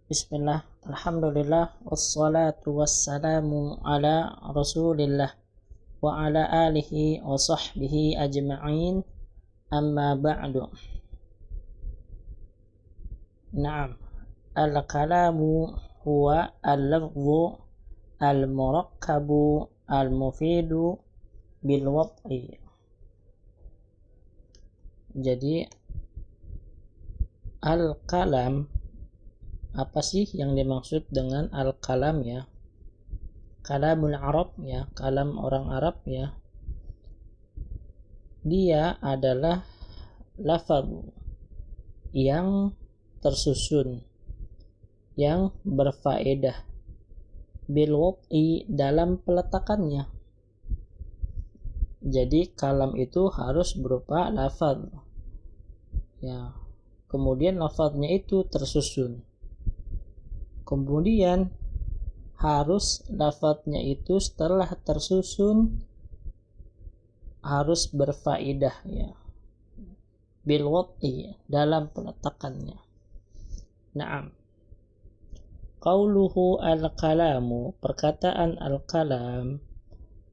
Bismillah, alhamdulillah, wassalatu wassalamu ala rasulillah wa ala alihi wa sahbihi ajma'in, amma ba'du. Naam, al-kalamu huwa al-lafzu al-murakkabu al-mufidu bil-wad'i. Jadi al-kalam, apa sih yang dimaksud dengan al-kalam ya? Kalamul Arab ya, kalam orang Arab ya. Dia adalah lafaz yang tersusun, yang berfaedah bil wad'i dalam peletakannya. Jadi kalam itu harus berupa lafaz ya. Kemudian lafaznya itu tersusun. Kemudian harus lafadznya itu setelah tersusun harus berfaedah ya, bil wad'i dalam peletakannya. Naam. Qauluhu al-kalamu, perkataan al-kalam,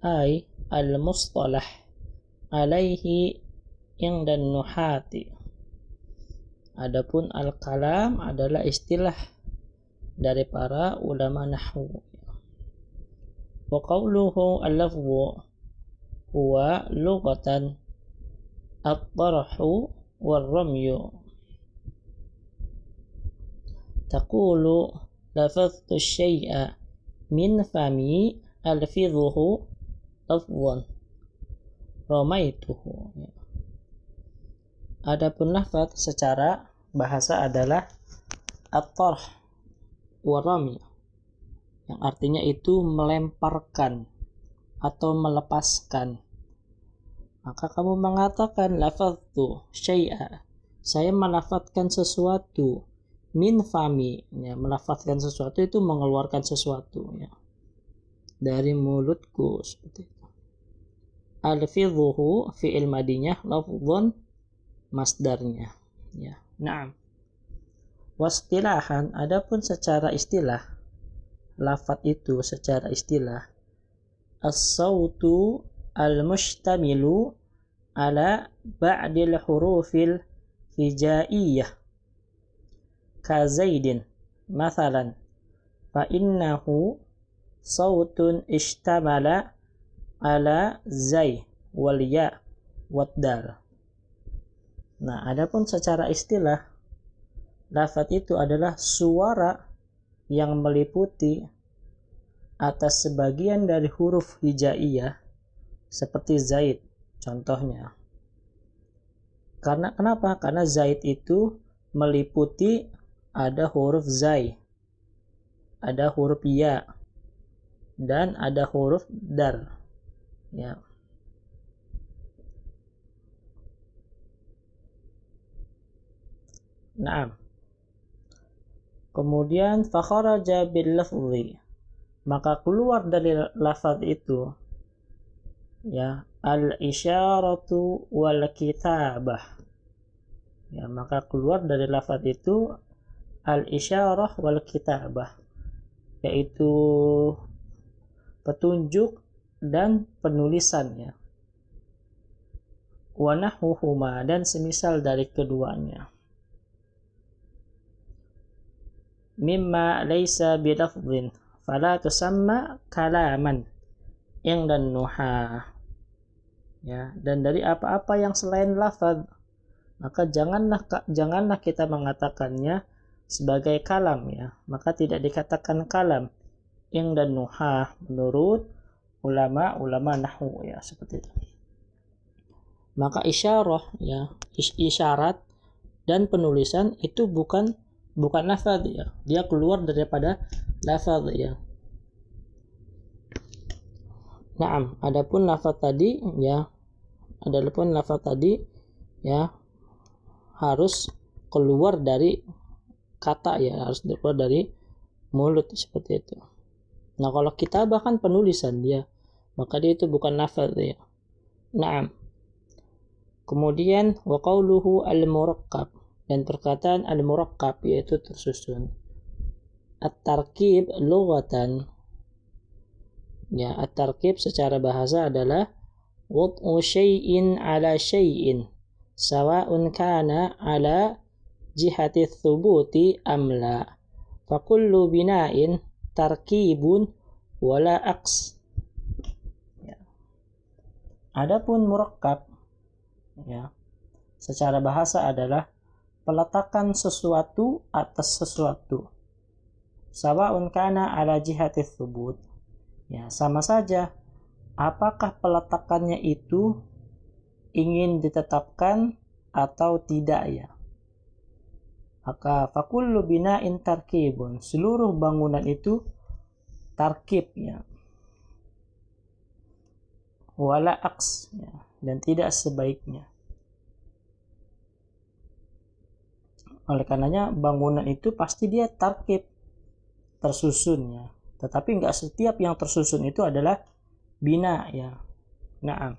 ay al-mustalah alaihi indan nuhati. Adapun al-kalam adalah istilah dari para ulama nahwu. Wa qawluhu al-lafzu huwa lughatan at-tarhu wal-ramyu. Taqulu lafaztu syai'a min fami alfidhuhu lafzan ramaituhu. Adapun lafaz secara bahasa adalah at-tarh warami, yang artinya itu melemparkan atau melepaskan. Maka kamu mengatakan lafaztu syai'a, saya melafazkan sesuatu, min fami ya, melafazkan sesuatu itu mengeluarkan sesuatu ya, dari mulutku, seperti itu. Alfidhuhu fi'il madinya, lafzun masdarnya ya. Naam. Wastilahan, adapun secara istilah, lafaz itu secara istilah as-sautu al-mushtamilu ala ba'dil hurufil hijaiyah ka zaidin mathalan fa innahu sautun ishtamala ala zai wal ya wad dal. Nah, adapun secara istilah, lafaz itu adalah suara yang meliputi atas sebagian dari huruf hijaiyah seperti zaid contohnya. Karena kenapa? Karena zaid itu meliputi ada huruf zai, ada huruf ya, dan ada huruf dal ya. Naam. Kemudian fakharaja bil lafzi, maka keluar dari lafaz itu ya, al isyaratu wal kitabah ya, maka keluar dari lafaz itu al isyarah wal kitabah, yaitu petunjuk dan penulisan ya. Wa nahwuhuma, dan semisal dari keduanya. Mimma laysa bilafzin fala tusamma kalaman indan nuha ya, dan dari apa-apa yang selain lafaz maka janganlah kita mengatakannya sebagai kalam ya, maka tidak dikatakan kalam indan nuha menurut ulama nahwu ya, seperti itu. Maka isyarah ya, isyarat dan penulisan itu bukan lafaz ya, dia keluar daripada lafaz ya. Naam, adapun lafaz tadi ya, harus keluar dari kata ya, harus keluar dari mulut seperti itu. Nah, kalau kitabah kan penulisan dia, maka dia itu bukan lafaz ya. Naam. Kemudian wa qauluhu al-murakkab, dan perkataan al-murakkab yaitu tersusun. at-tarkib lughatan. Ya, at-tarkib secara bahasa adalah wad'u syai'in ala syai'in sawa'un kana ala jihati thubuti amla. Fakullu bina'in tarkibun wala aks. Ya. Adapun murakkab, ya, secara bahasa adalah peletakan sesuatu atas sesuatu. Sawa'un kana ala jihati thubut. Ya, sama saja apakah peletakannya itu ingin ditetapkan atau tidak, ya. Maka fakullu bina'in tarkibun, seluruh bangunan itu tarkib, ya. Wala aks, ya, dan tidak sebaiknya. Oleh karenanya bangunan itu pasti dia tarkib, tersusun, ya. Tetapi enggak setiap yang tersusun itu adalah bina, ya. Naam.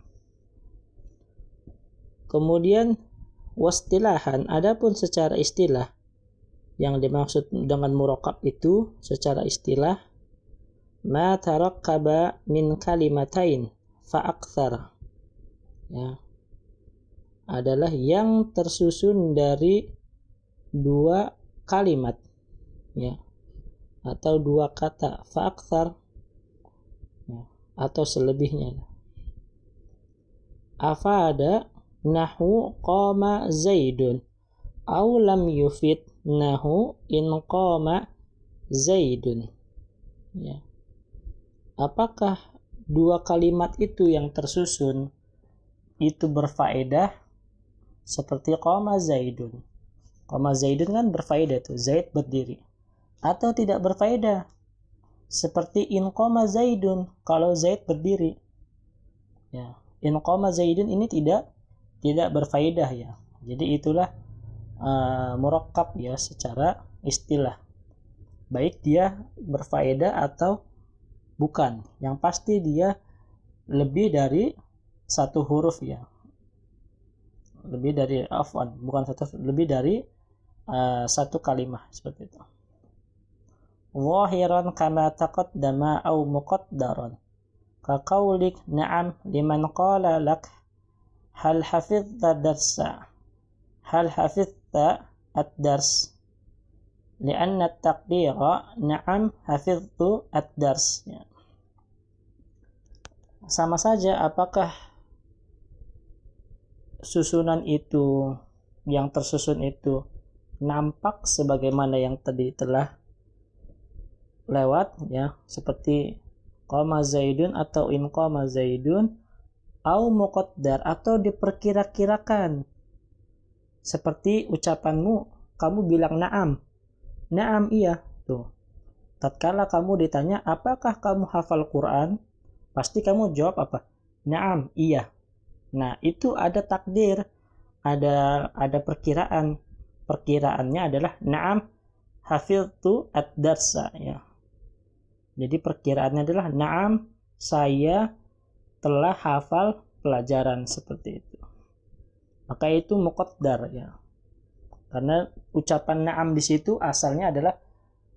Kemudian wastilahan, adapun secara istilah yang dimaksud dengan murakkab itu secara istilah ma tarakkaba min kalimatain fa aktsar, ya, adalah yang tersusun dari dua kalimat, ya, atau dua kata, fa aktsar, ya, atau selebihnya. Afada nahu qama zaidun aw lam yufid nahu in qama zaidun, ya. Apakah dua kalimat itu yang tersusun itu berfaedah seperti qama zaidun. Qama zaidun kan berfaedah tuh, Zaid berdiri. Atau tidak berfaedah seperti in qama zaidun, kalau Zaid berdiri. Ya, in qama zaidun ini tidak berfaedah, ya. Jadi itulah murakkab, ya, secara istilah. Baik dia berfaedah atau bukan. Yang pasti dia lebih dari satu huruf, ya. Lebih dari lebih dari satu kalimat, seperti itu. Zahiran kama taqaddama aw muqaddaran. Ka qaulik na'am liman qala lak hal hafidhta darsa. Hal hafidhta ad-dars. Lianna at-taqdira na'am hafidhtu ad-dars. Ya. Sama saja apakah susunan itu, yang tersusun itu nampak sebagaimana yang tadi telah lewat, ya, seperti qama zaidun atau in qama zaidun, au muqaddar, atau diperkira-kirakan, seperti ucapanmu, kamu bilang na'am, iya, tuh. Tatkala kamu ditanya apakah kamu hafal Quran, pasti kamu jawab apa? Na'am, iya. Nah, itu ada takdir, ada perkiraan. Perkiraannya adalah na'am hafidhtu ad-darsa, ya. Jadi perkiraannya adalah na'am, saya telah hafal pelajaran, seperti itu. Maka itu muqaddar, ya. Karena ucapan na'am di situ asalnya adalah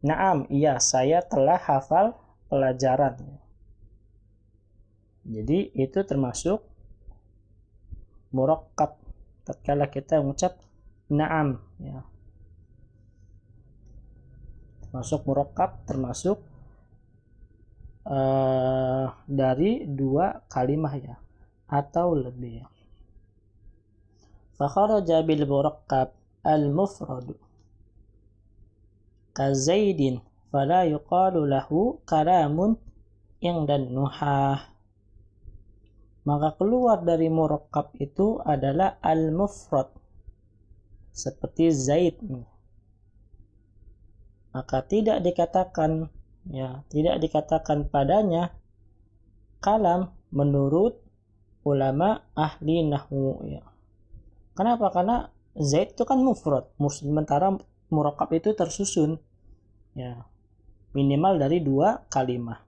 na'am, iya, saya telah hafal pelajaran. Jadi itu termasuk murakkab tatkala kita mengucap na'am, ya. Termasuk murakkab, termasuk dari dua kalimat, ya, atau lebih. Fa kharaja bil murakkab al-mufrad ka zaidin fala yuqalu lahu kalamun indan nuhah. Maka keluar dari murakkab itu adalah al-mufrad, seperti Zaid. Maka tidak dikatakan, ya, tidak dikatakan padanya kalam menurut ulama ahli nahwu, ya. Kenapa? Karena Zaid itu kan mufrad, sementara murakkab itu tersusun, ya, minimal dari dua kalimat,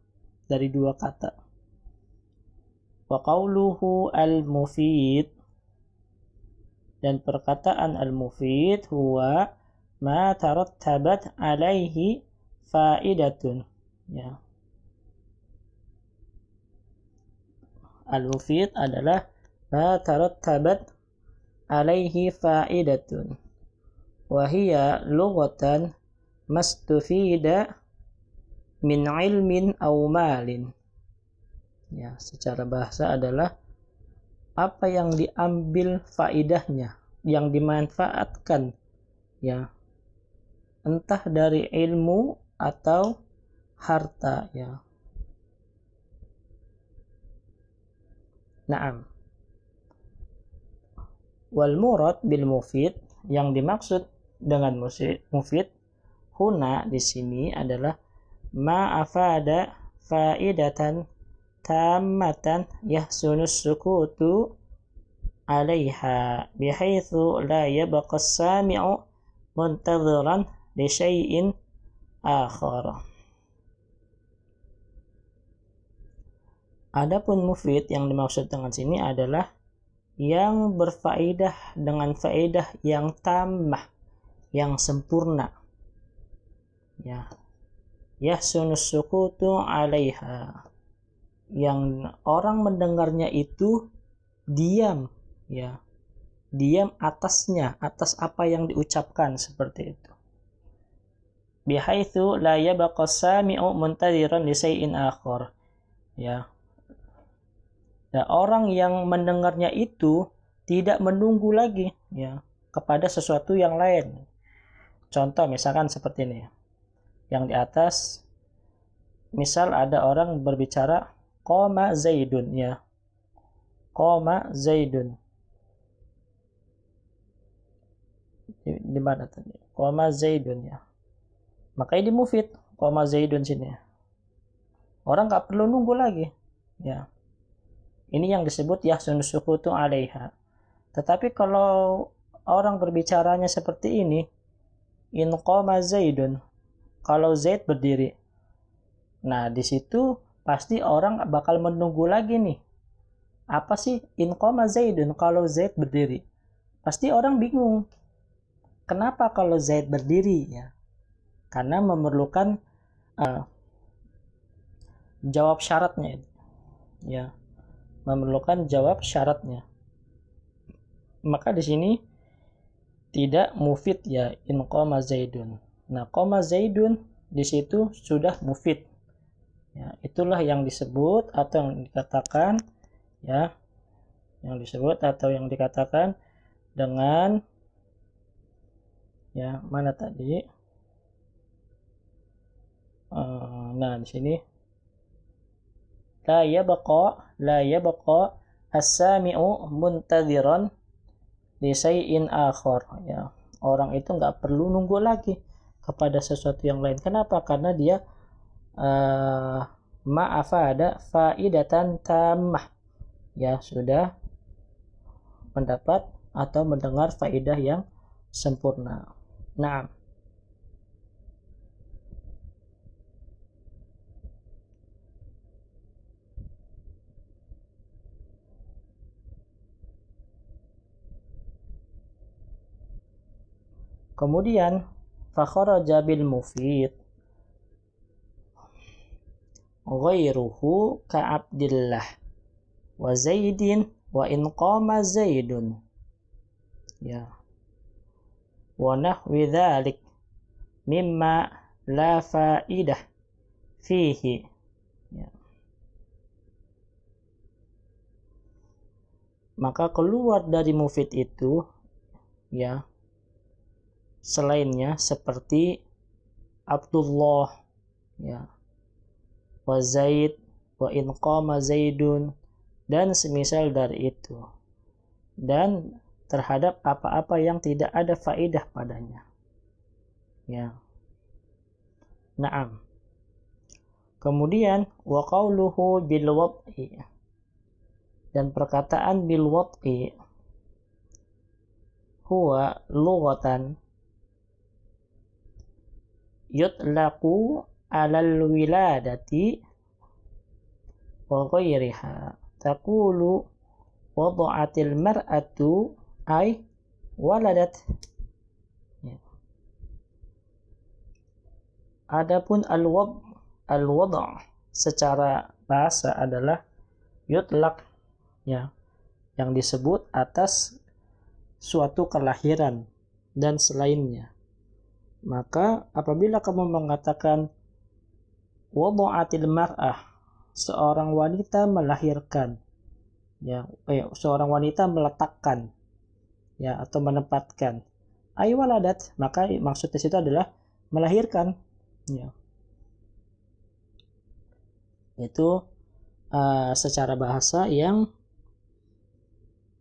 dari dua kata. Wa qauluhu al-mufid, dan perkataan al-mufid huwa ma tarattabat alaihi faidatun. Ya. Al-mufid adalah ma tarattabat alaihi faidatun wa hiya lughatan mastufida min ilmin aw malin. Ya, secara bahasa adalah apa yang diambil faidahnya, yang dimanfaatkan, ya, entah dari ilmu atau harta, ya. Naam. Wal murad bil mufid, yang dimaksud dengan mufid huna di sini adalah ma afada faidatan tammatan yahsunus sukutu alaiha bihaitsu la yabqa as-sami'u muntadhiran li syai'in akhar. Adapun mufid yang dimaksud dengan sini adalah yang berfaedah dengan faedah yang tammah, yang sempurna. Ya. Yahsunus sukutu alaiha, yang orang mendengarnya itu diam, ya. Diam atasnya, atas apa yang diucapkan, seperti itu. Bihaitsu la yabqa sami'u muntadhiran li syai'in akhar. Ya. Dan orang yang mendengarnya itu tidak menunggu lagi, ya, kepada sesuatu yang lain. Contoh misalkan seperti ini. Yang di atas, misal ada orang berbicara qoma zaidun, ya. Qoma zaidun. Di mana tadi? Qoma zaidun, ya. Maka ini mufid, qoma zaidun sini. Orang enggak perlu nunggu lagi, ya. Ini yang disebut yahsunus sukutu alaiha. Tetapi kalau orang berbicaranya seperti ini, in qoma zaidun, kalau Zaid berdiri. Nah, di situ pasti orang bakal menunggu lagi nih. Apa sih in qoma zaidun kalau Zaid berdiri? Pasti orang bingung. Kenapa kalau Zaid berdiri, ya? Karena memerlukan jawab syaratnya, ya. Memerlukan jawab syaratnya. Maka di sini tidak mufid, ya, in qoma zaidun. Nah, qoma zaidun di situ sudah mufid. Ya, itulah yang disebut atau yang dikatakan, ya, yang disebut atau yang dikatakan dengan, ya, mana tadi? Nah, di sini la yabqa as-sami'u muntadhiran li syai'in akhar, ya. Orang itu enggak perlu nunggu lagi kepada sesuatu yang lain. Kenapa? Karena dia ma'afada faidatan tammah, ya, sudah mendapat atau mendengar faidah yang sempurna. Nah, kemudian fakharaja bil mufid ghairuhu ka Abdillah wa Zaidin wa in qama Zaidun, ya, wa nahwi dzalik mimma la faidah fihi, ya. Maka keluar dari mufid itu, ya, selainnya seperti Abdullah, ya, wa Zaid wa in qama Zaidun, dan semisal dari itu, dan terhadap apa-apa yang tidak ada faedah padanya, ya. Naam. Kemudian wa qauluhu bil wad'i, dan perkataan bil wad'i huwa lughatan yutlaqu 'alal wiladati wa ghairiha. Taqulu wada'atil mar'atu ay waladat. Ya. Adapun al-wad' secara bahasa adalah yutlaq, ya, yang disebut atas suatu kelahiran dan selainnya. Maka apabila kamu mengatakan wada'atil mar'ah, seorang wanita melahirkan, ya, seorang wanita meletakkan, ya, atau menempatkan, ay waladat, maka maksud di situ adalah melahirkan, ya. Itu secara bahasa yang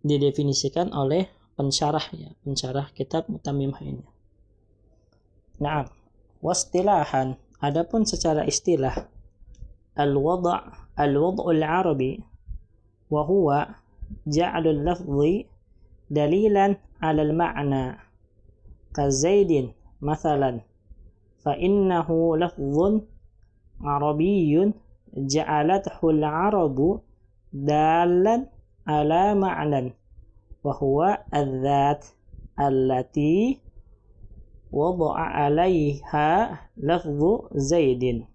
didefinisikan oleh pensyarah, ya, pensyarah kitab Mutammimah ini. Nah, wastilahan, adapun secara istilah, al-wad'ul arabi wa huwa ja'alul lafzi dalilan 'ala al-ma'na ka zaidin mathalan fa innahu lafzun arabiyyun ja'alathu al-arabu dalan 'ala ma'nan wa huwa adz-dzat allati wada'a 'alaiha lafzu zaidin.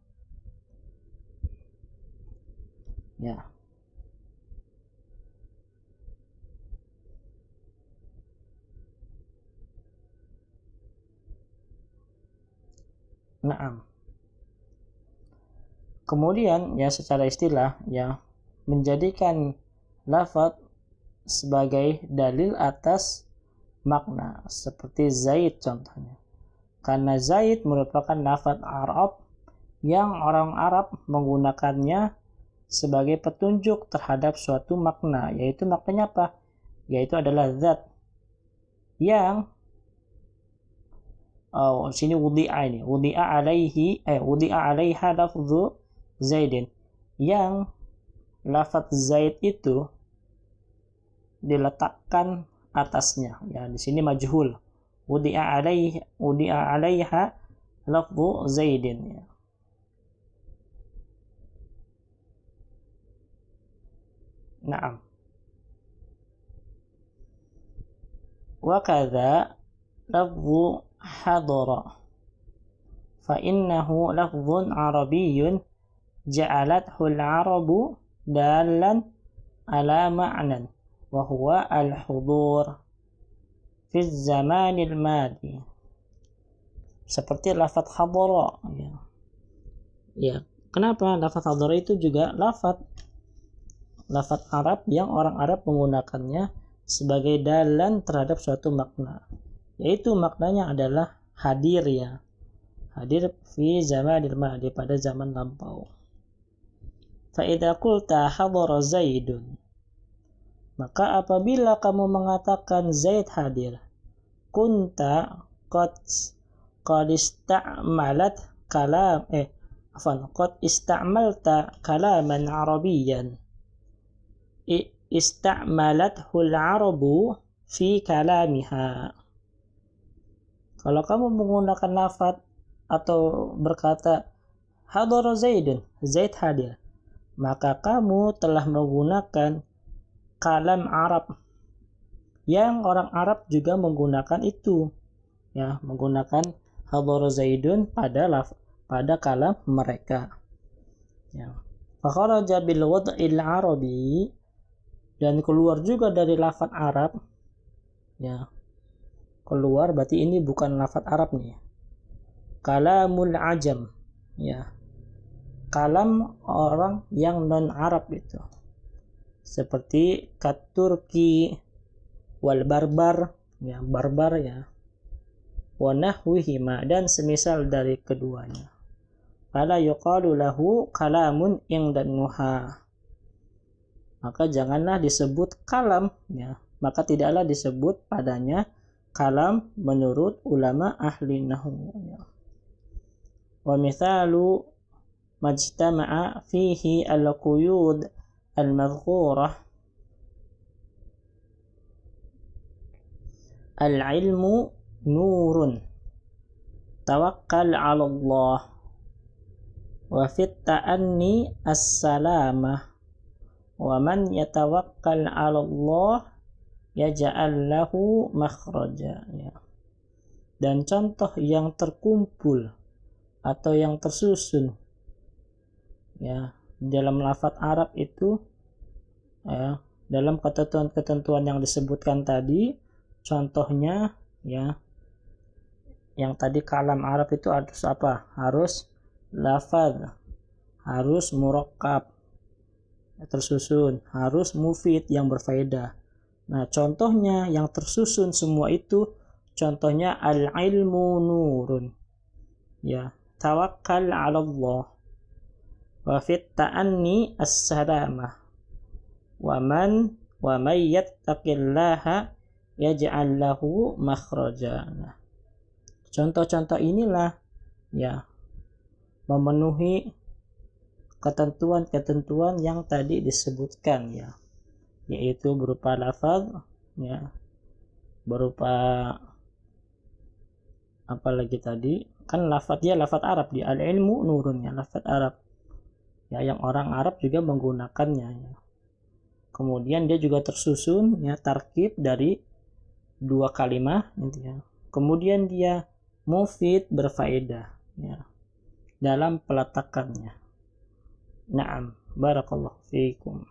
Ya. Naam. Kemudian, ya, secara istilah, ya, menjadikan lafaz sebagai dalil atas makna, seperti Zaid contohnya. Karena Zaid merupakan lafaz Arab yang orang Arab menggunakannya sebagai petunjuk terhadap suatu makna, yaitu maknanya apa? Yaitu adalah zat yang sini wudi'a alaiha lafzu Zaidin, yang lafaz Zaid itu diletakkan atasnya, ya, di sini majhul, wudi'a alaiha lafzu Zaidin, ya. Naam. Wa kadza lafzu hadara fa innahu lafzun arabiyyun ja'alathu al-arabu dalan ala ma'nan wa huwa al-hudur fi zamanil madi. Seperti lafaz hadara, ya. Ya, kenapa lafaz hadara itu juga lafaz Arab yang orang Arab menggunakannya sebagai dalan terhadap suatu makna, yaitu maknanya adalah hadir, ya, hadir fi zamanil madi, pada zaman lampau. Fa idza qulta hadara Zaidun, maka apabila kamu mengatakan Zaid hadir, kunta qad ista'malta kalaman arabiyyan ista'malathu al-arabu fi kalamiha. Kalau kamu menggunakan lafaz atau berkata hadara Zaidun, Zaid hadir, maka kamu telah menggunakan kalam Arab yang orang Arab juga menggunakan itu, ya, menggunakan hadara Zaidun pada kalam mereka, ya. Fa kharaja bil wad'il arabi, dan keluar juga dari lafaz Arab, ya, keluar, berarti ini bukan lafaz Arab nih, kalamul ajam, ya, kalam orang yang non Arab itu, seperti Turki wal barbar, ya, barbar, ya, wa nahwihima, dan semisal dari keduanya. Fala yuqalu lahu kalamun indan nuha, maka janganlah disebut kalam, ya, maka tidaklah disebut padanya kalam menurut ulama ahli nahwu, ya. Wa mithalu majtama'a fihi al-quyud al-madhkurah al-ilmu nurun tawakkal 'ala Allah wa fit ta'anni as-salamah wa man yatawakkal 'ala Allah yaj'al lahu makhraja, ya. Dan contoh yang terkumpul atau yang tersusun. Ya, dalam lafadz Arab itu ya, dalam ketentuan-ketentuan yang disebutkan tadi, contohnya ya, yang tadi kalam Arab itu harus apa? Harus lafadz, harus murakkab, tersusun, harus mufid yang berfaedah. Nah, contohnya yang tersusun semua itu, contohnya al-ilmu nurun. Ya, tawakkal 'ala Allah. Wa fit ta'anni as-salamah. Wa man yattaqillaha yaj'al lahu makhraja. Nah, contoh-contoh inilah ya memenuhi ketentuan-ketentuan yang tadi disebutkan ya, yaitu berupa lafaz ya, berupa apa lagi tadi, kan lafaz Arab di al-ilmu nurun ya, lafaz Arab ya, yang orang Arab juga menggunakannya ya. Kemudian dia juga tersusun ya, tarkib dari dua kalimat intinya. Kemudian dia mufid, berfaedah ya dalam peletakannya. Naam, barakallahu fiikum.